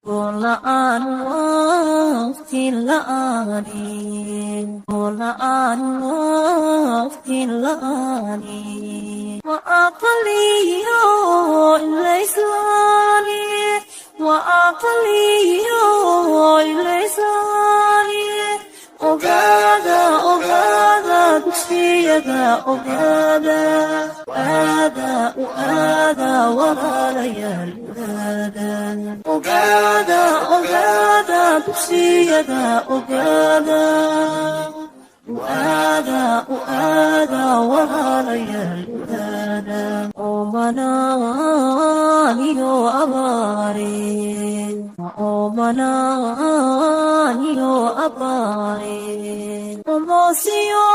والآن وقت لآني والآن وقت لآني وأقلي ليس لاني وأقلي ليس لاني أغادى تشفيدا أغادى أغادى ولا ليالي أغادى تشفيدا أغادى ولا ليالي أمناني وأباري أمناني وأباري أمسيو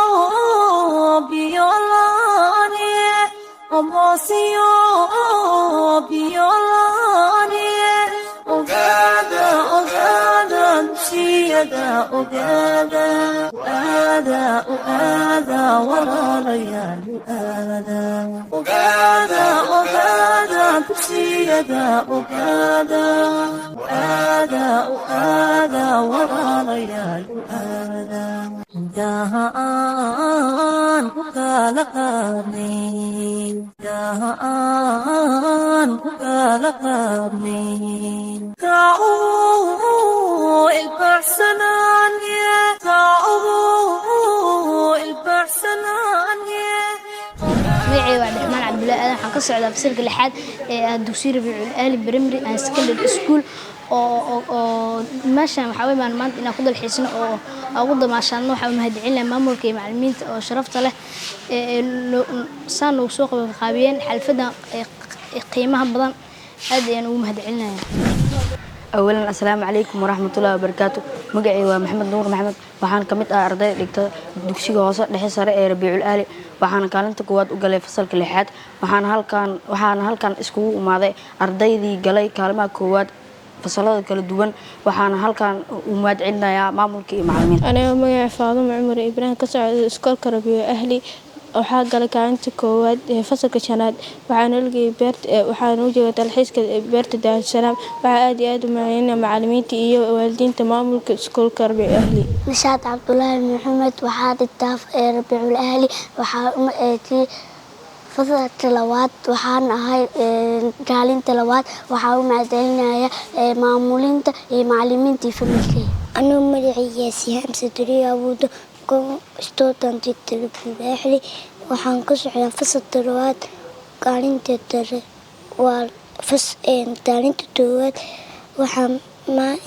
بيولاني أمسيو بيولاني أغادى تشيدا أغادى ولا ليالي أغادى تشيدا أغادى ولا ليالي جاءان كالقرنين جاءان كالقرنين تعو البحسنان تعو البحسنان magacayga waa Dhexmaan Cabdullaahi Aadan waxaan ka socdaa fasalka 6 ee dugsiga Rabiicul Aali Primary and Secondary School oo meeshan waxa weey maanta inaan ku dalxiisno oo ugu damaashaadno waxa mahadcelinayaa maamulka iyo macallimiinta oo sharafta leh saan ugu soo qaybqaabiyeen xalfada qiimaha badan aad ayaan ugu mahadcelinayaa أولاً السلام عليكم ورحمة الله وبركاته مقعي ومحمد نور محمد وحان كميت أرضي لكتا دوكسيغا هوسا دحي سارة ربيع الآلي وحان كالنتا كواد وقالي فصل كليحات وحان هالكان اسكو وماذا أرضي دي قالي كالما كواد فصلات كلا دوان وحان هالكان وماد عندنا يا مامولكي معلمين أنا مقعي فاطمة عمر إبراهيم كسعود اسكول كربيع أهلي waxaa galay kaalinta koowaad ee fasalka shanaad waxaan halgay waxaan u joogay dalxiiska beerta Daarusalaam waxa aad iyo aad u macaaneeyay macallimiinta iyo waalidiinta maamulka iskuulka Rabiic Ahli Nishaad Cabdullaahi Maxamed waxaa dhigtaa Rabiicul Ahli waxaa uma eegay fasalka labaad waxaan ahay kaalinta labaad waxaa u macaaneynaya maamulinta iyo macallimiinta familkay anuu magacayga Siyaam Sadriya Abuudo student Rabiicul Ahli waxaan ka socdaa fasalka labaad kaalinta waa kaalinta koowaad waxaan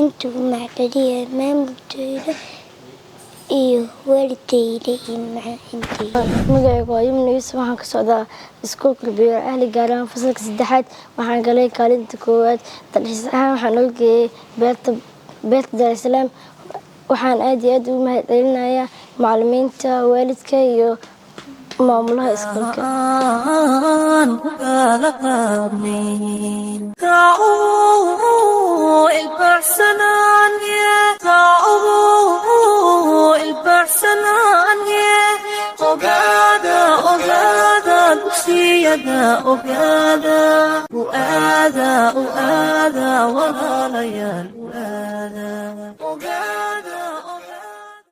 inta u macdaliyay maamulkayga iyo waalidayda iyo macallimiintayda magacayga waa Yumna Yuusuf waxaan ka socdaa iskuulka Rabiicul Ahli gaar ahaan fasalka 3 waxaan galay kaalinta koowaad dalxiis ahaan waxaan ogeeyay beerta Daarusalaam waxaan aad iyo aad u mahadcelinayaa macallimiinta waalidka iyo maamulaha iskuulka وآذى ولا ليالي